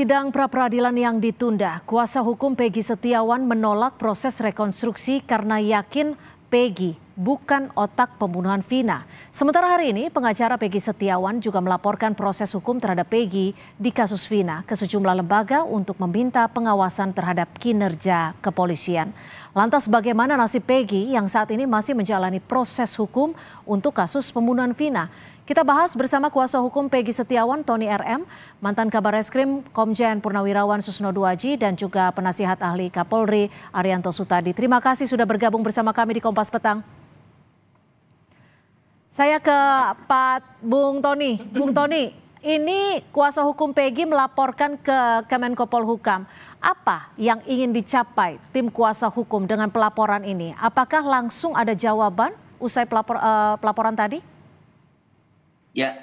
Sidang pra-peradilan yang ditunda, kuasa hukum Peggy Setiawan menolak proses rekonstruksi karena yakin Peggy bukan otak pembunuhan Vina. Sementara hari ini, pengacara Peggy Setiawan juga melaporkan proses hukum terhadap Peggy di kasus Vina ke sejumlah lembaga untuk meminta pengawasan terhadap kinerja kepolisian. Lantas bagaimana nasib Peggy yang saat ini masih menjalani proses hukum untuk kasus pembunuhan Vina? Kita bahas bersama kuasa hukum Peggy Setiawan, Tony RM, mantan Kabar Eskrim Komjen Purnawirawan Susno Duaji, dan juga penasihat ahli Kapolri Arianto Sutadi. Terima kasih sudah bergabung bersama kami di Kompas Petang. Saya ke Pak Bung Tony. Bung Tony, ini kuasa hukum Peggy melaporkan ke Kemenko Polhukam. Apa yang ingin dicapai tim kuasa hukum dengan pelaporan ini? Apakah langsung ada jawaban usai pelaporan tadi? Ya,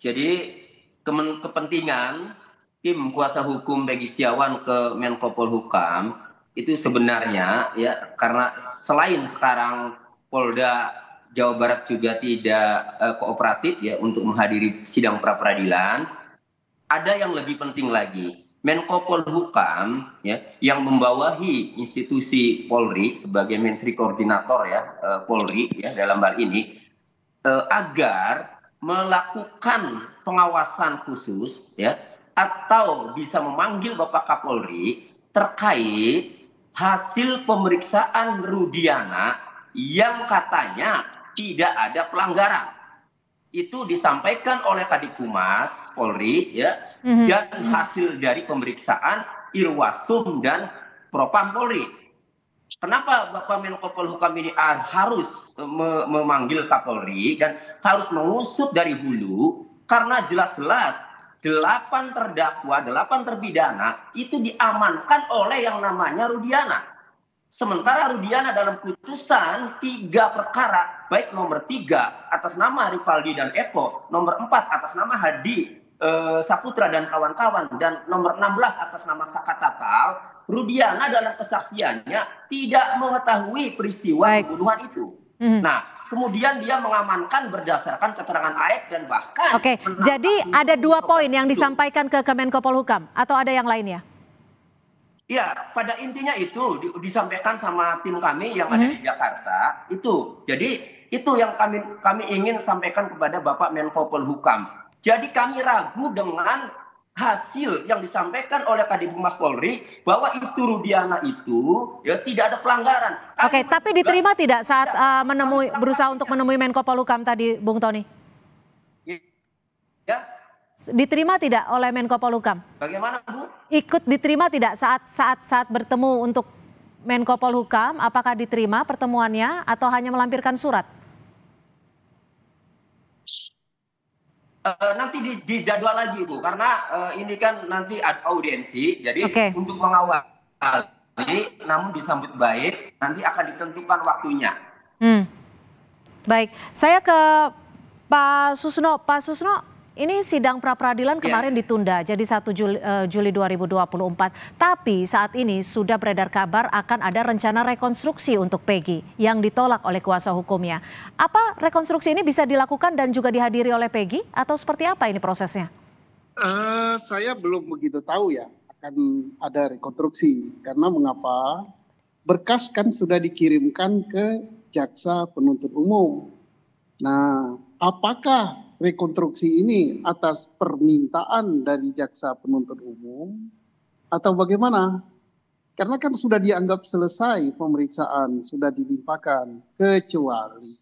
jadi kepentingan tim kuasa hukum Peggy Setiawan ke Menko Polhukam itu sebenarnya ya karena selain sekarang Polda Jawa Barat juga tidak kooperatif ya untuk menghadiri sidang pra-peradilan, ada yang lebih penting lagi. Menko Polhukam ya yang membawahi institusi Polri sebagai menteri koordinator ya Polri ya dalam hal ini agar melakukan pengawasan khusus ya atau bisa memanggil Bapak Kapolri terkait hasil pemeriksaan Rudiana yang katanya tidak ada pelanggaran. Itu disampaikan oleh Kadif Humas Polri ya dan hasil dari pemeriksaan Irwasum dan Propam Polri. Kenapa Bapak Menko Polhukam ini harus memanggil Kapolri dan harus mengusut dari hulu? Karena jelas-jelas 8 terdakwa, 8 terpidana itu diamankan oleh yang namanya Rudiana. Sementara Rudiana dalam putusan 3 perkara, baik nomor 3 atas nama Rivaldi dan Eko, nomor 4 atas nama Hadi Saputra dan kawan-kawan, dan nomor 16 atas nama Saka Tatal, Rudiana dalam kesaksiannya tidak mengetahui peristiwa pembunuhan itu. Nah, kemudian dia mengamankan berdasarkan keterangan Aep dan bahkan... Oke, jadi ada 2 poin yang disampaikan ke Kemenko Polhukam atau ada yang lainnya? Ya, pada intinya itu disampaikan sama tim kami yang ada di Jakarta. Itu, jadi itu yang kami ingin sampaikan kepada Bapak Menko Polhukam. Jadi kami ragu dengan hasil yang disampaikan oleh Kadif Humas Polri bahwa itu Rudiana itu ya tidak ada pelanggaran. Oke, tapi diterima tidak saat berusaha untuk menemui Menko Polhukam tadi, Bung Tony? Ya. Diterima tidak oleh Menko Polhukam? Bagaimana, Bu? Ikut diterima tidak saat bertemu untuk Menko Polhukam? Apakah diterima pertemuannya atau hanya melampirkan surat? Nanti dijadwal lagi, Bu, karena ini kan nanti ada audiensi, jadi untuk mengawali, namun disambut baik, nanti akan ditentukan waktunya. Baik, saya ke Pak Susno. Pak Susno, ini sidang pra-peradilan kemarin ditunda jadi 1 Juli 2024. Tapi saat ini sudah beredar kabar akan ada rencana rekonstruksi untuk Peggy yang ditolak oleh kuasa hukumnya. Apa rekonstruksi ini bisa dilakukan dan juga dihadiri oleh Peggy atau seperti apa ini prosesnya? Saya belum begitu tahu ya akan ada rekonstruksi. Karena mengapa? Berkas kan sudah dikirimkan ke jaksa penuntut umum. Nah, apakah rekonstruksi ini atas permintaan dari jaksa penuntut umum atau bagaimana? Karena kan sudah dianggap selesai pemeriksaan, sudah dilimpahkan, kecuali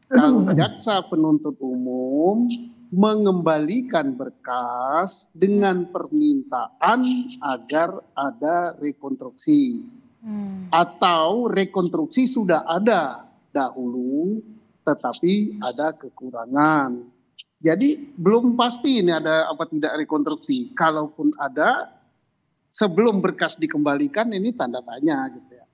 kalau jaksa penuntut umum mengembalikan berkas dengan permintaan agar ada rekonstruksi. Atau rekonstruksi sudah ada dahulu tetapi ada kekurangan. Jadi belum pasti ini ada apa tidak rekonstruksi. Kalaupun ada, sebelum berkas dikembalikan ini tanda tanya gitu ya.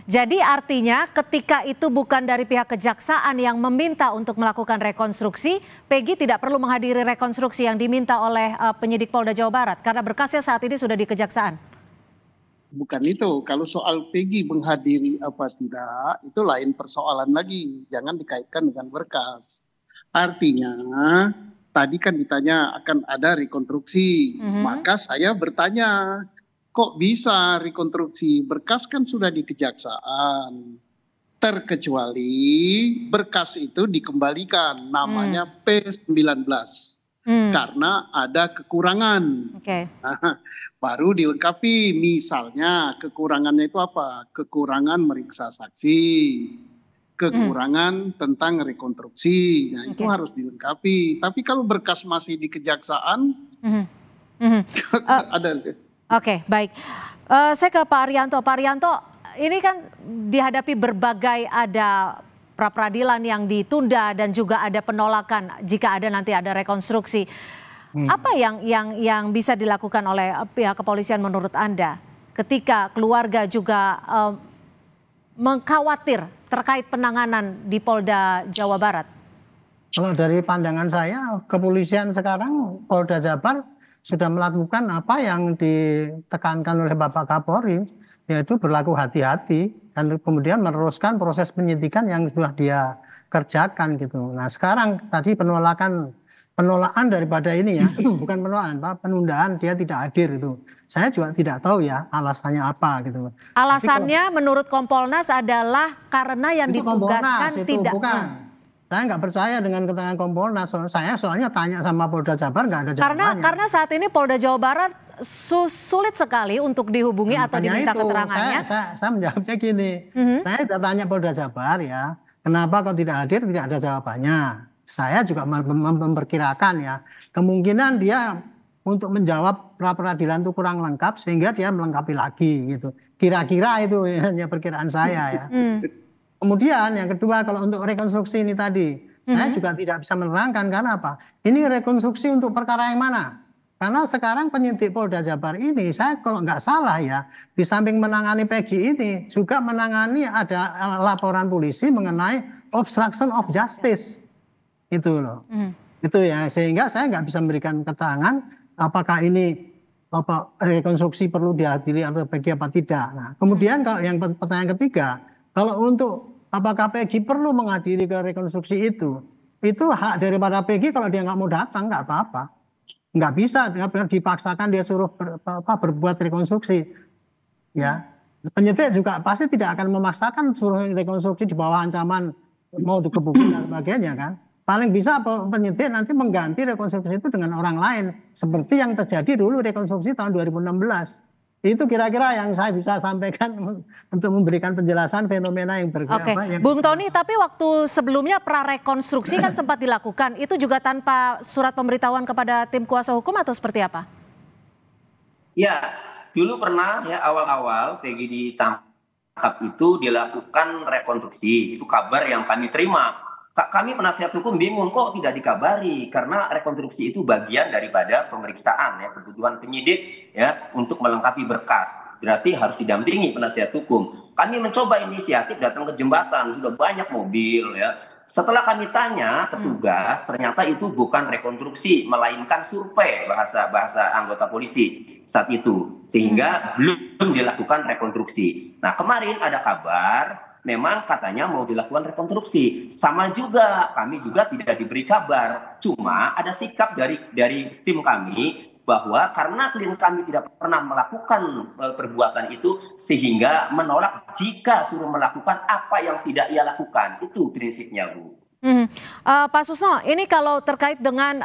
Jadi artinya ketika itu bukan dari pihak kejaksaan yang meminta untuk melakukan rekonstruksi, Peggy tidak perlu menghadiri rekonstruksi yang diminta oleh penyidik Polda Jawa Barat karena berkasnya saat ini sudah di kejaksaan. Bukan itu, kalau soal Peggy menghadiri apa tidak, itu lain persoalan lagi. Jangan dikaitkan dengan berkas. Artinya tadi kan ditanya akan ada rekonstruksi, maka saya bertanya, kok bisa rekonstruksi? Berkas kan sudah di kejaksaan, terkecuali berkas itu dikembalikan, namanya P19, karena ada kekurangan. Nah, baru dilengkapi, misalnya kekurangannya itu apa? Kekurangan meriksa saksi, kekurangan tentang rekonstruksi, nah itu harus dilengkapi. Tapi kalau berkas masih di kejaksaan, ada. Oke, baik. Saya ke Pak Arianto. Pak Arianto, ini kan dihadapi berbagai ada pra-peradilan yang ditunda dan juga ada penolakan jika ada nanti ada rekonstruksi. Apa yang bisa dilakukan oleh pihak kepolisian menurut Anda ketika keluarga juga mengkhawatir terkait penanganan di Polda Jawa Barat? Kalau dari pandangan saya, kepolisian sekarang Polda Jabar sudah melakukan apa yang ditekankan oleh Bapak Kapolri, yaitu berlaku hati-hati dan kemudian meneruskan proses penyidikan yang sudah dia kerjakan gitu. Nah sekarang tadi penolakan daripada ini ya, bukan penolakan, penundaan dia tidak hadir itu. Saya juga tidak tahu ya alasannya apa gitu. Alasannya menurut Kompolnas adalah karena yang ditugaskan tidak. Bukan. Saya nggak percaya dengan keterangan Kompolnas. Saya soalnya tanya sama Polda Jabar nggak ada jawabannya. Karena saat ini Polda Jawa Barat sulit sekali untuk dihubungi atau diminta keterangannya. Saya menjawabnya gini. Saya sudah tanya Polda Jabar ya, kenapa kok tidak hadir, tidak ada jawabannya. Saya juga memperkirakan ya, kemungkinan dia untuk menjawab pra-peradilan itu kurang lengkap sehingga dia melengkapi lagi gitu. Kira-kira itu hanya perkiraan saya ya. Kemudian yang kedua, kalau untuk rekonstruksi ini tadi, saya juga tidak bisa menerangkan karena apa? Ini rekonstruksi untuk perkara yang mana? Karena sekarang penyidik Polda Jabar ini, saya kalau nggak salah ya, di samping menangani Peggy ini, juga menangani ada laporan polisi mengenai obstruction of justice. Itu loh. Itu ya, sehingga saya nggak bisa memberikan keterangan apakah ini rekonstruksi perlu dihadiri atau Peggy apa tidak. Nah, kemudian kalau yang pertanyaan ketiga, kalau untuk apakah Peggy perlu menghadiri ke rekonstruksi itu hak daripada Peggy. Kalau dia nggak mau datang nggak apa-apa, nggak bisa dipaksakan dia suruh berbuat rekonstruksi. Ya, penyidik juga pasti tidak akan memaksakan suruh rekonstruksi di bawah ancaman mau dikebukin dan sebagainya kan. Paling bisa penyidik nanti mengganti rekonstruksi itu dengan orang lain. Seperti yang terjadi dulu rekonstruksi tahun 2016. Itu kira-kira yang saya bisa sampaikan untuk memberikan penjelasan fenomena yang bergerak. Oke, Bung Tony, tapi waktu sebelumnya prarekonstruksi kan sempat dilakukan. Itu juga tanpa surat pemberitahuan kepada tim kuasa hukum atau seperti apa? Ya, dulu pernah ya awal-awal Peggy ditangkap itu dilakukan rekonstruksi. Itu kabar yang kami terima. Kami penasihat hukum bingung kok tidak dikabari karena rekonstruksi itu bagian daripada pemeriksaan ya, kebutuhan penyidik ya untuk melengkapi berkas. Berarti harus didampingi penasihat hukum. Kami mencoba inisiatif datang ke jembatan, sudah banyak mobil ya. Setelah kami tanya petugas, ternyata itu bukan rekonstruksi melainkan survei bahasa anggota polisi saat itu, sehingga belum dilakukan rekonstruksi. Nah, kemarin ada kabar memang katanya mau dilakukan rekonstruksi. Sama juga, kami juga tidak diberi kabar. Cuma ada sikap dari tim kami bahwa karena klien kami tidak pernah melakukan perbuatan itu sehingga menolak jika suruh melakukan apa yang tidak ia lakukan. Itu prinsipnya, Bu. Pak Susno, ini kalau terkait dengan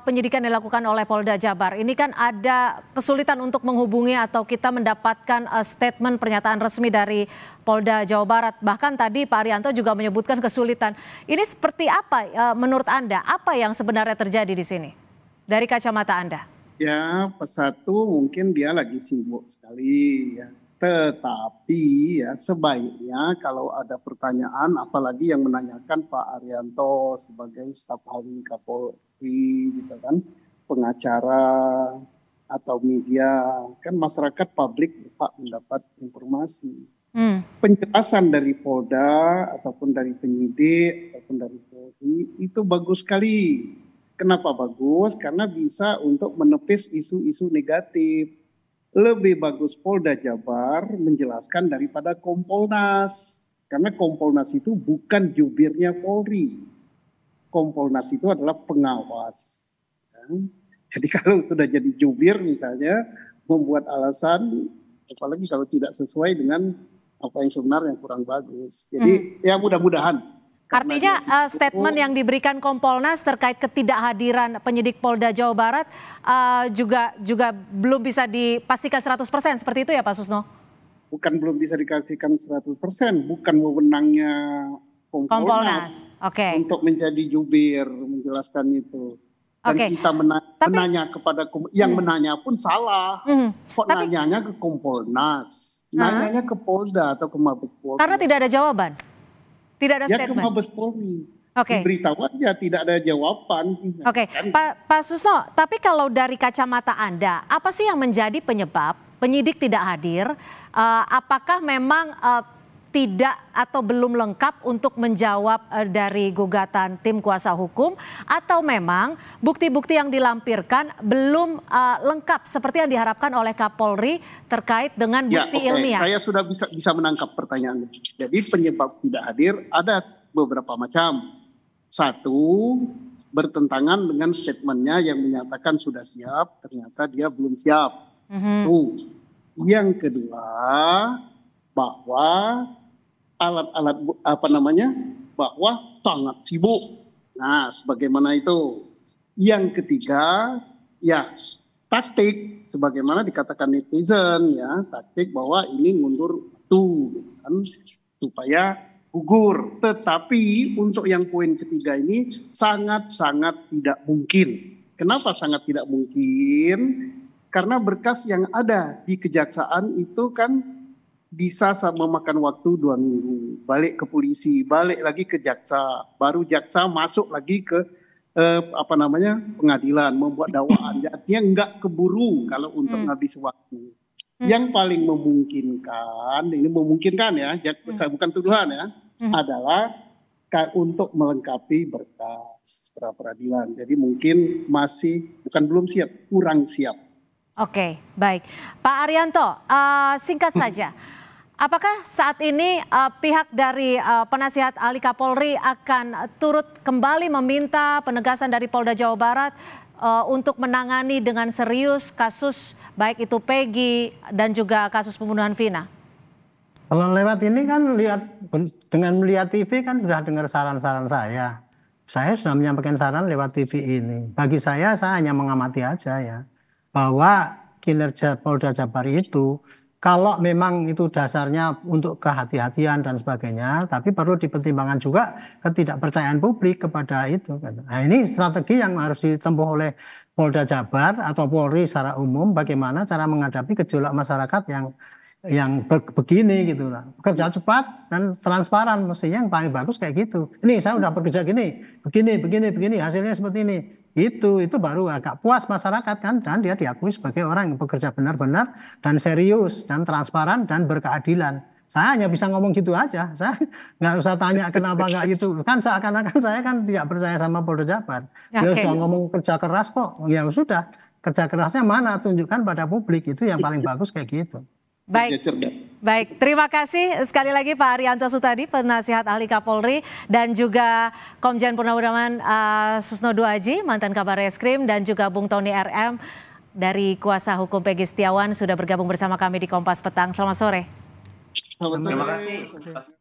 penyidikan yang dilakukan oleh Polda Jabar, ini kan ada kesulitan untuk menghubungi atau kita mendapatkan statement pernyataan resmi dari Polda Jawa Barat. Bahkan tadi Pak Arianto juga menyebutkan kesulitan. Ini seperti apa menurut Anda? Apa yang sebenarnya terjadi di sini dari kacamata Anda? Ya, satu mungkin dia lagi sibuk sekali ya. Tetapi ya sebaiknya kalau ada pertanyaan, apalagi yang menanyakan Pak Arianto sebagai staf ahli Kapolri gitu kan, pengacara atau media, kan masyarakat publik Pak mendapat informasi. Penjelasan dari Polda ataupun dari penyidik ataupun dari Polri itu bagus sekali. Kenapa bagus? Karena bisa untuk menepis isu-isu negatif. Lebih bagus Polda Jabar menjelaskan daripada Kompolnas. Karena Kompolnas itu bukan jubirnya Polri. Kompolnas itu adalah pengawas. Jadi kalau sudah jadi jubir misalnya membuat alasan, apalagi kalau tidak sesuai dengan apa yang sebenarnya kurang bagus. Jadi ya mudah-mudahan. Artinya statement yang diberikan Kompolnas terkait ketidakhadiran penyidik Polda Jawa Barat juga belum bisa dipastikan 100% seperti itu ya Pak Susno? Bukan belum bisa dikasihkan 100%, bukan wewenangnya Kompolnas untuk menjadi jubir menjelaskan itu. Dan kita menanya kepada yang menanya pun salah. Kok nanyanya ke Kompolnas, nanyanya ke Polda atau ke Mabes Polri. Karena tidak ada jawaban. Tidak ada statement. Ya ke Mabes Polri. Diberitahu aja tidak ada jawaban. Pak Susno, tapi kalau dari kacamata Anda, apa sih yang menjadi penyebab penyidik tidak hadir? Apakah memang tidak atau belum lengkap untuk menjawab dari gugatan tim kuasa hukum, atau memang bukti-bukti yang dilampirkan belum lengkap seperti yang diharapkan oleh Kapolri terkait dengan bukti ilmiah? Saya sudah bisa menangkap pertanyaan. Jadi penyebab tidak hadir ada beberapa macam. Satu, bertentangan dengan statementnya yang menyatakan sudah siap, ternyata dia belum siap. Yang kedua, bahwa alat-alat bahwa sangat sibuk. Nah, sebagaimana itu. Yang ketiga, ya taktik, sebagaimana dikatakan netizen, ya taktik bahwa ini mundur waktu, gitu kan, supaya gugur. Tetapi untuk yang poin ketiga ini sangat-sangat tidak mungkin. Kenapa sangat tidak mungkin? Karena berkas yang ada di kejaksaan itu kan bisa memakan waktu 2 minggu, balik ke polisi, balik lagi ke jaksa, baru jaksa masuk lagi ke pengadilan, membuat dakwaan. Artinya nggak keburu kalau untuk habis waktu. Yang paling memungkinkan, ini memungkinkan ya, bukan tuduhan ya, adalah untuk melengkapi berkas pra peradilan. Jadi mungkin belum siap, kurang siap. Oke, baik. Pak Arianto, singkat saja. Apakah saat ini pihak dari penasihat ahli Kapolri akan turut kembali meminta penegasan dari Polda Jawa Barat untuk menangani dengan serius kasus baik itu Peggy dan juga kasus pembunuhan Vina? Kalau lewat ini kan dengan melihat TV kan sudah dengar saran-saran saya. Saya sudah menyampaikan saran lewat TV ini. Bagi saya hanya mengamati aja ya, bahwa kinerja Polda Jabar itu kalau memang itu dasarnya untuk kehati-hatian dan sebagainya, tapi perlu dipertimbangkan juga ketidakpercayaan publik kepada itu. Nah, ini strategi yang harus ditempuh oleh Polda Jabar atau Polri secara umum, bagaimana cara menghadapi gejolak masyarakat yang begini gitu lah. Kerja cepat dan transparan, mestinya yang paling bagus kayak gitu. Ini saya udah bekerja begini, hasilnya seperti ini. Itu baru agak puas masyarakat kan, dan dia diakui sebagai orang yang bekerja benar-benar dan serius dan transparan dan berkeadilan. Saya hanya bisa ngomong gitu aja, saya nggak usah tanya kenapa nggak gitu. Kan seakan-akan saya kan tidak percaya sama Polda Jabar. Dia sudah ngomong kerja keras kok, ya sudah, kerja kerasnya mana, tunjukkan pada publik, itu yang paling bagus kayak gitu. Baik, terima kasih sekali lagi Pak Arianto Sutadi, penasihat ahli Kapolri, dan juga Komjen Purnawirawan Susno Duaji, mantan Kabar Reskrim, dan juga Bung Tony RM dari kuasa hukum Peggy Setiawan sudah bergabung bersama kami di Kompas Petang. Selamat sore. Terima kasih.